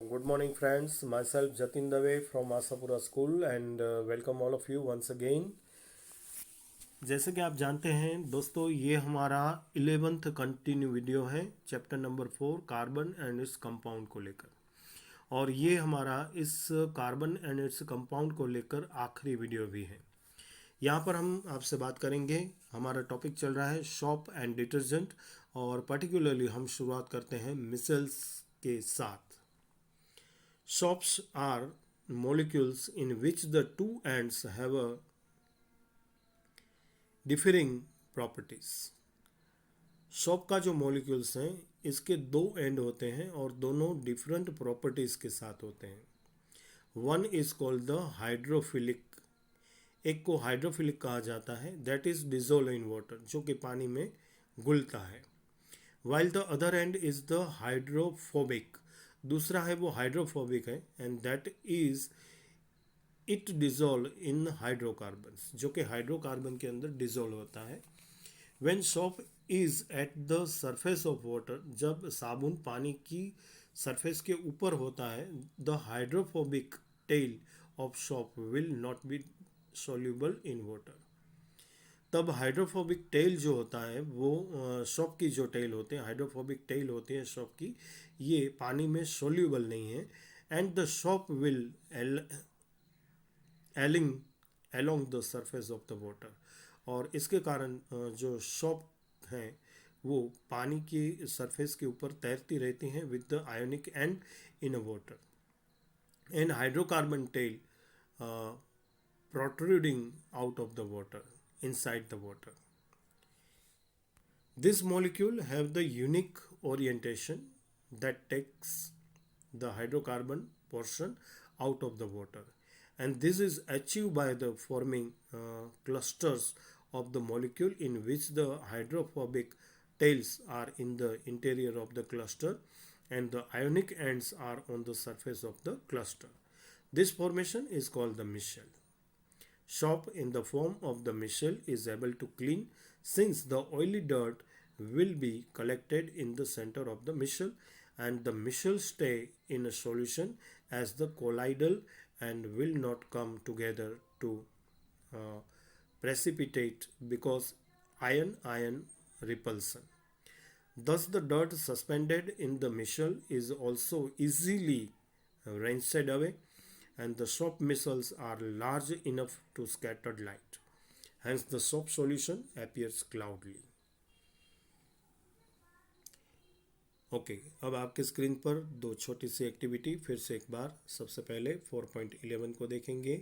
Good morning, friends. Myself Jatin Dave from Asapura School and welcome all of you once again. जैसे कि आप जानते हैं दोस्तों, ये हमारा 11th कंटिन्यू वीडियो है chapter number 4 carbon and its compound को लेकर। और ये हमारा इस कार्बन एंड इट्स कंपाउंड को लेकर आखिरी वीडियो भी है। यहाँ पर हम आपसे बात करेंगे। हमारा टॉपिक चल रहा है शॉप एंड डिटर्जेंट और पर्टिकुलरली हम शुरुआत करते हैं मिसल्स के साथ। Soaps are molecules in which the two ends have a differing properties. Soap का जो मॉलिक्यूल्स हैं इसके दो एंड होते हैं और दोनों डिफरेंट प्रॉपर्टीज के साथ होते हैं। One is called the hydrophilic, एक को हाइड्रोफिलिक कहा जाता है, that is dissolve in water, जो कि पानी में घुलता है। While the other and is the hydrophobic, दूसरा है वो हाइड्रोफोबिक है and that is it dissolve in hydrocarbons, जो कि हाइड्रोकार्बन के अंदर डिजोल्व होता है। When soap is at the surface of water, जब साबुन पानी की सरफेस के ऊपर होता है, the hydrophobic tell of soap will not be soluble in water. तब हाइड्रोफोबिक टेल जो होता है वो सोप की जो टेल होते हैं, हाइड्रोफोबिक टेल होती है सोप की, ये पानी में सोल्यूबल नहीं है एंड द सोप विल एलिंग along the surface of the water, और इसके कारण जो सोप हैं वो पानी की सरफेस के ऊपर तैरती रहती हैं with the ionic and in a water and hydrocarbon tail protruding out of the water, inside the water. This molecule have the unique orientation that takes the hydrocarbon portion out of the water, and this is achieved by the forming clusters of the molecule in which the hydrophobic tails are in the interior of the cluster and the ionic ends are on the surface of the cluster. This formation is called the micelle. Soap in the form of the micelle is able to clean, since the oily dirt will be collected in the center of the micelle and the micelle stay in a solution as the colloidal and will not come together to uh, precipitate because ion-ion repulsion. Thus the dirt suspended in the micelle is also easily rinsed away and the soap micelles are large enough to scatter light. Hence the soap solution appears cloudily. Okay, अब आपके screen पर दो छोटी सी activity फिर से एक बार। सबसे पहले 4.11 को देखेंगे।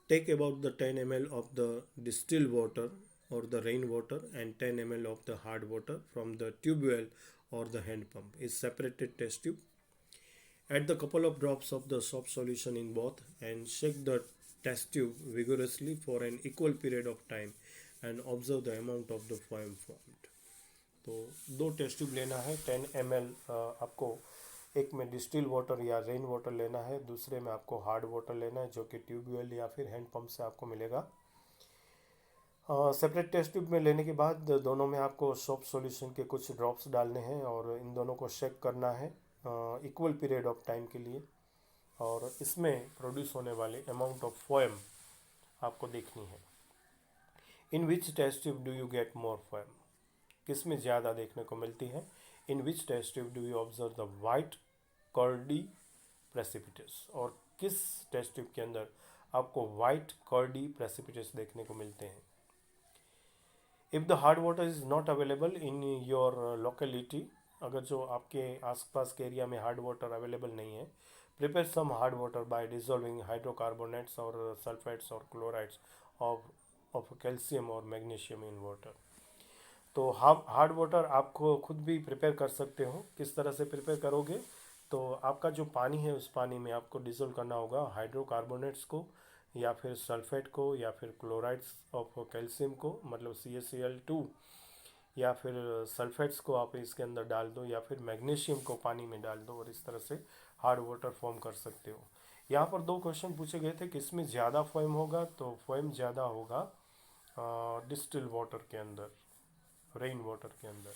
Take about the 10 ml of the distil water और the rain water and 10 ml of the hard water from the tubewell और the hand pump is separated test tube. Add the couple of drops of the soap solution in both and shake the test tube vigorously for an equal period of time and observe the amount of the foam formed. तो दो test tube लेना है, 10 ml आपको एक में distil water या rain water लेना है, दूसरे में आपको हार्ड वाटर लेना है जो कि ट्यूबवेल या फिर हैंड पंप से आपको मिलेगा। सेपरेट टेस्ट ट्यूब में लेने के बाद दोनों में आपको सोप सॉल्यूशन के कुछ ड्रॉप्स डालने हैं और इन दोनों को शेक करना है इक्वल पीरियड ऑफ टाइम के लिए, और इसमें प्रोड्यूस होने वाले अमाउंट ऑफ फोएम आपको देखनी है। In which test tube do you get more foam, किस में ज़्यादा देखने को मिलती है। In which test tube do you observe the white curdy precipitates, और किस टेस्ट ट्यूब के अंदर आपको वाइट कर्डी प्रेसिपिटस देखने को मिलते हैं। If the hard water is not available in your locality, अगर जो आपके आसपास के एरिया में हार्ड वाटर अवेलेबल नहीं है, prepare some hard water by dissolving hydrocarbonates और सल्फेट्स और क्लोराइड्स ऑफ कैल्शियम और मैग्नीशियम इन वाटर। तो हार्ड वाटर आपको खुद भी प्रिपेयर कर सकते हो। किस तरह से प्रिपेयर करोगे, तो आपका जो पानी है उस पानी में आपको डिजोल्व करना होगा हाइड्रोकार्बोनेट्स को या फिर सल्फेट को या फिर क्लोराइड्स ऑफ कैल्शियम को, मतलब CaCl2, या फिर सल्फेट्स को आप इसके अंदर डाल दो या फिर मैग्नीशियम को पानी में डाल दो और इस तरह से हार्ड वाटर फॉर्म कर सकते हो। यहाँ पर दो क्वेश्चन पूछे गए थे कि इसमें ज़्यादा फोम होगा, तो फोम ज़्यादा होगा डिस्टिल वाटर के अंदर, रेन वाटर के अंदर।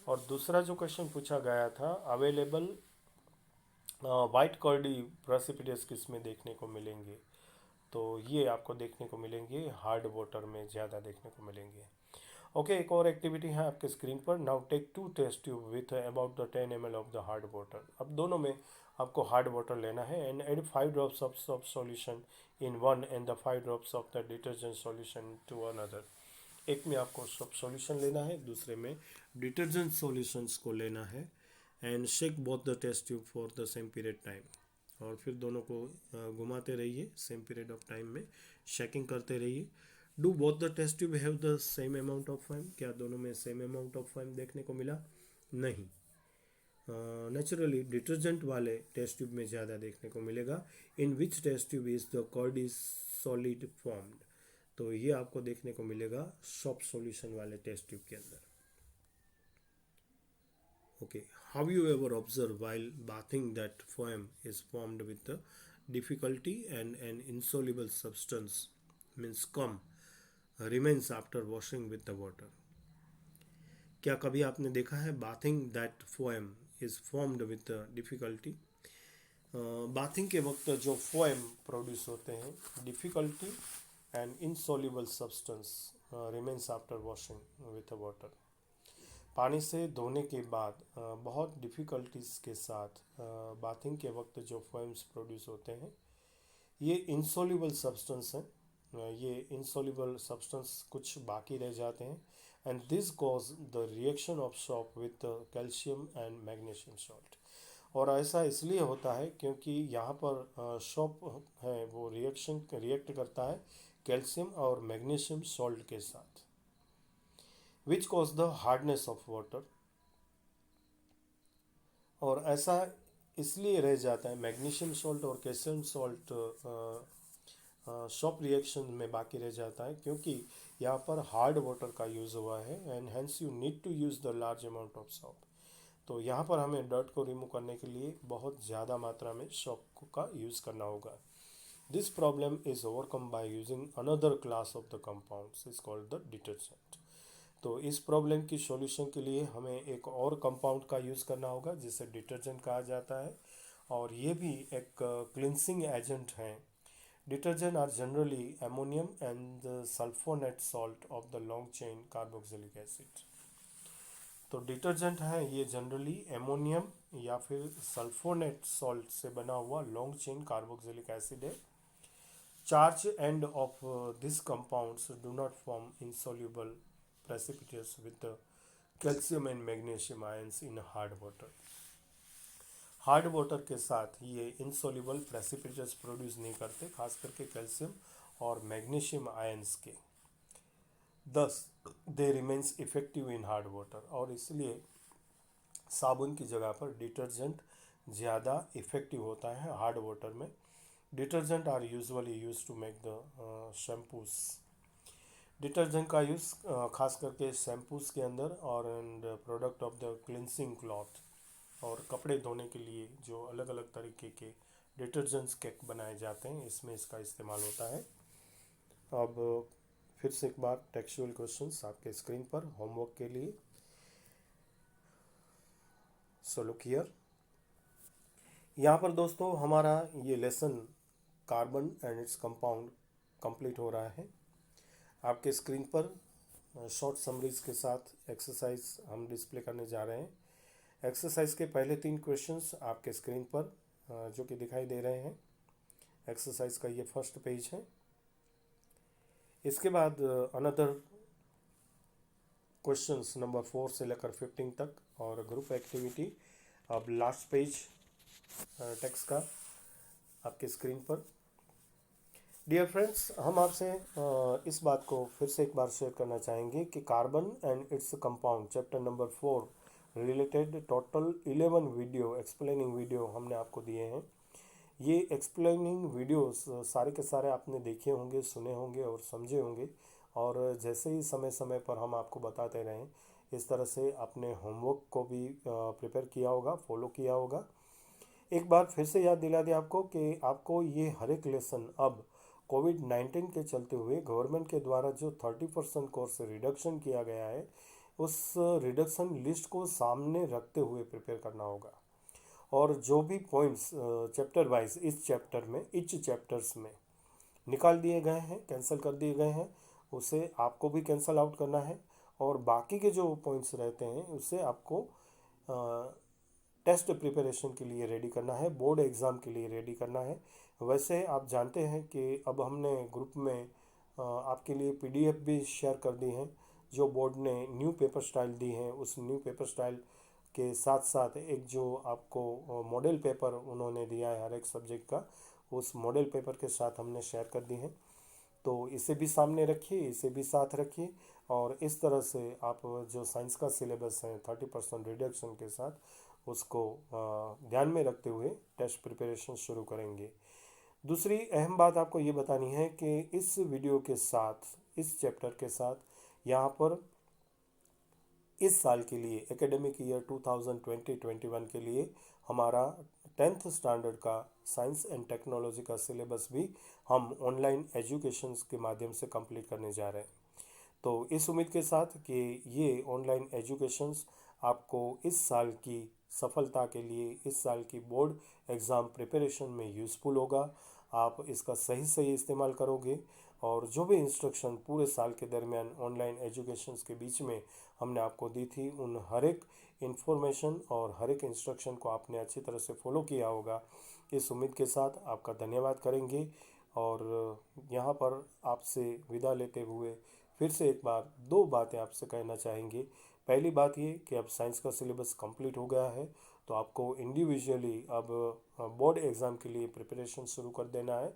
और दूसरा जो क्वेश्चन पूछा गया था, अवेलेबल वाइट कर्डी प्रेसिपिटेट्स किस में देखने को मिलेंगे, तो ये आपको देखने को मिलेंगे हार्ड वाटर में ज़्यादा देखने को मिलेंगे। ओके, एक और एक्टिविटी है आपके स्क्रीन पर। Now take 2 test tube with about the 10 ml of the hard water. अब दोनों में आपको हार्ड वाटर लेना है and add 5 drops of soap solution in one and the 5 drops of the detergent solution to another. एक में आपको shop solution लेना है, दूसरे में डिटर्जेंट सॉल्यूशंस को लेना है and shake both the test tube for the same period time. और फिर दोनों को घुमाते रहिए, सेम पीरियड ऑफ टाइम में शेकिंग करते रहिए। Do both the test tube have the same amount of foam? क्या दोनों में सेम अमाउंट ऑफ फाइम देखने को मिला? नहीं। नेचुरली डिटर्जेंट वाले टेस्ट ट्यूब में ज़्यादा देखने को मिलेगा। In which test tube is the curd is solid formed? तो ये आपको देखने को मिलेगा सॉप सॉल्यूशन वाले टेस्ट ट्यूब के अंदर। Okay, have you ever observed while bathing that foam is formed with the difficulty and an insoluble substance means scum remains after washing with the water? क्या कभी आपने देखा है bathing that foam is formed with the difficulty? Bathing के वक्त जो फोएम produce होते हैं, difficulty and insoluble substance remains after washing with water. पानी से धोने के बाद बहुत डिफ़िकल्टीज़ के साथ बाथिंग के वक्त जो फोएम्स प्रोड्यूस होते हैं, ये इनसॉल्युबल सब्सटेंस हैं। ये इनसॉल्युबल सब्सटेंस कुछ बाकी रह जाते हैं and this cause the reaction of shop with calcium and magnesium salt. और ऐसा इसलिए होता है क्योंकि यहाँ पर सॉप है वो रिएक्ट करता है कैल्शियम और मैग्नीशियम सॉल्ट के साथ, which cause the hardness of water. और ऐसा इसलिए रह जाता है, मैग्नीशियम सॉल्ट और कैल्शियम सॉल्ट सॉप रिएक्शन में बाकी रह जाता है क्योंकि यहाँ पर हार्ड वाटर का यूज़ हुआ है and hence you need to use the large amount of soap. तो यहाँ पर हमें डर्ट को रिमूव करने के लिए बहुत ज़्यादा मात्रा में सॉप का यूज़ करना होगा। This problem is overcome by using another class of the compounds is called the detergent. तो इस प्रॉब्लम की सॉल्यूशन के लिए हमें एक और कंपाउंड का यूज़ करना होगा जिसे डिटर्जेंट कहा जाता है, और ये भी एक क्लिनसिंग एजेंट है। Detergent are generally ammonium and sulphonate salt of the long chain carboxylic acid. तो डिटर्जेंट है ये जनरली एमोनियम या फिर सल्फोनेट सॉल्ट से बना हुआ लॉन्ग चेन कार्बोक्सिलिक एसिड है। Charge end of this compounds do not form insoluble precipitates with the calcium and magnesium ions in hard water। Hard water के साथ ये इनसॉल्युबल प्रेसिपिटेट्स प्रोड्यूस नहीं करते, खास करके कैल्शियम और मैग्नीशियम आयंस के। Thus they remains effective in hard water, और इसलिए साबुन की जगह पर डिटर्जेंट ज़्यादा इफेक्टिव होता है हार्ड वाटर में। Detergent are usually use to make the shampoos. Detergent का यूज़ खास करके शैम्पूस के अंदर और and product of the cleansing cloth, और कपड़े धोने के लिए जो अलग अलग तरीके के डिटर्जेंट्स के बनाए जाते हैं इसमें इसका इस्तेमाल होता है। अब फिर से एक बार टेक्सचुअल क्वेश्चंस आपके स्क्रीन पर होमवर्क के लिए। सो लुक हियर, यहाँ पर दोस्तों हमारा ये lesson carbon and its compound complete हो रहा है। आपके स्क्रीन पर शॉर्ट समरीज के साथ एक्सरसाइज हम डिस्प्ले करने जा रहे हैं। एक्सरसाइज के पहले 3 क्वेश्चंस आपके स्क्रीन पर जो कि दिखाई दे रहे हैं। एक्सरसाइज का ये फर्स्ट पेज है। इसके बाद अनदर क्वेश्चंस नंबर 4 से लेकर 15 तक और ग्रुप एक्टिविटी। अब लास्ट पेज टेक्स्ट का आपके स्क्रीन पर। डियर फ्रेंड्स, हम आपसे इस बात को फिर से एक बार शेयर करना चाहेंगे कि carbon and its compound chapter number 4 related total 11 video explaining video हमने आपको दिए हैं। ये एक्सप्लेनिंग वीडियोस सारे के सारे आपने देखे होंगे, सुने होंगे और समझे होंगे, और जैसे ही समय समय पर हम आपको बताते रहें इस तरह से अपने होमवर्क को भी प्रिपेयर किया होगा, फॉलो किया होगा। एक बार फिर से याद दिला दें आपको कि आपको ये हर एक लेसन अब कोविड-19 के चलते हुए गवर्नमेंट के द्वारा जो 30% कोर्स रिडक्शन किया गया है उस रिडक्शन लिस्ट को सामने रखते हुए प्रिपेयर करना होगा। और जो भी पॉइंट्स चैप्टर वाइज इस चैप्टर में चैप्टर्स में निकाल दिए गए हैं, कैंसिल कर दिए गए हैं, उसे आपको भी कैंसिल आउट करना है। और बाकी के जो पॉइंट्स रहते हैं उसे आपको टेस्ट प्रिपरेशन के लिए रेडी करना है, बोर्ड एग्ज़ाम के लिए रेडी करना है। वैसे आप जानते हैं कि अब हमने ग्रुप में आपके लिए पीडीएफ भी शेयर कर दी हैं, जो बोर्ड ने न्यू पेपर स्टाइल दी है। उस न्यू पेपर स्टाइल के साथ साथ एक जो आपको मॉडल पेपर उन्होंने दिया है हर एक सब्जेक्ट का, उस मॉडल पेपर के साथ हमने शेयर कर दी है। तो इसे भी सामने रखिए, इसे भी साथ रखिए, और इस तरह से आप जो साइंस का सिलेबस है 30% रिडक्शन के साथ उसको ध्यान में रखते हुए टेस्ट प्रिपरेशन शुरू करेंगे। दूसरी अहम बात आपको ये बतानी है कि इस वीडियो के साथ, इस चैप्टर के साथ यहाँ पर इस साल के लिए एकेडमिक ईयर 2020-21 के लिए हमारा 10th स्टैंडर्ड का साइंस एंड टेक्नोलॉजी का सिलेबस भी हम ऑनलाइन एजुकेशन के माध्यम से कंप्लीट करने जा रहे हैं। तो इस उम्मीद के साथ कि ये ऑनलाइन एजुकेशंस आपको इस साल की सफलता के लिए, इस साल की बोर्ड एग्ज़ाम प्रिपरेशन में यूज़फुल होगा। आप इसका सही सही इस्तेमाल करोगे और जो भी इंस्ट्रक्शन पूरे साल के दरमियान ऑनलाइन एजुकेशंस के बीच में हमने आपको दी थी, उन हर एक इन्फॉर्मेशन और हर एक इंस्ट्रक्शन को आपने अच्छी तरह से फॉलो किया होगा। इस उम्मीद के साथ आपका धन्यवाद करेंगे और यहाँ पर आपसे विदा लेते हुए फिर से एक बार दो बातें आपसे कहना चाहेंगे। पहली बात ये कि अब साइंस का सिलेबस कंप्लीट हो गया है, तो आपको इंडिविजुअली अब बोर्ड एग्ज़ाम के लिए प्रिपरेशन शुरू कर देना है।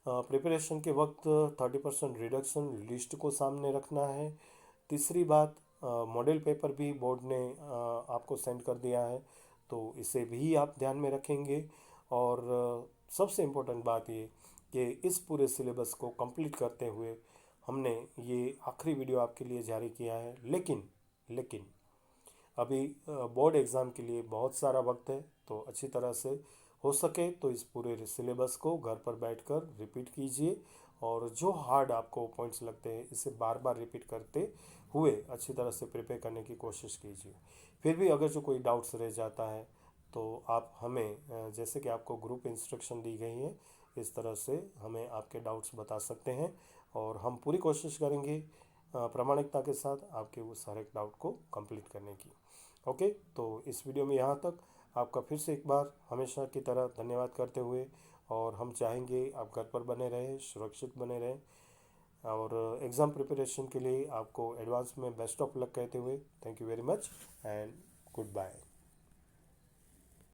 प्रिपरेशन के वक्त 30% रिडक्शन लिस्ट को सामने रखना है। तीसरी बात, मॉडल पेपर भी बोर्ड ने आपको सेंड कर दिया है, तो इसे भी आप ध्यान में रखेंगे। और सबसे इम्पोर्टेंट बात ये कि इस पूरे सिलेबस को कंप्लीट करते हुए हमने ये आखिरी वीडियो आपके लिए जारी किया है। लेकिन अभी बोर्ड एग्ज़ाम के लिए बहुत सारा वक्त है, तो अच्छी तरह से हो सके तो इस पूरे सिलेबस को घर पर बैठकर रिपीट कीजिए और जो हार्ड आपको पॉइंट्स लगते हैं इसे बार बार रिपीट करते हुए अच्छी तरह से प्रिपेयर करने की कोशिश कीजिए। फिर भी अगर जो कोई डाउट्स रह जाता है तो आप हमें जैसे कि आपको ग्रुप इंस्ट्रक्शन दी गई है, इस तरह से हमें आपके डाउट्स बता सकते हैं और हम पूरी कोशिश करेंगे प्रामाणिकता के साथ आपके उस हर एक डाउट को कंप्लीट करने की। ओके, तो इस वीडियो में यहाँ तक। आपका फिर से एक बार हमेशा की तरह धन्यवाद करते हुए, और हम चाहेंगे आप घर पर बने रहें, सुरक्षित बने रहें, और एग्ज़ाम प्रिपरेशन के लिए आपको एडवांस में बेस्ट ऑफ लक कहते हुए thank you very much and good bye.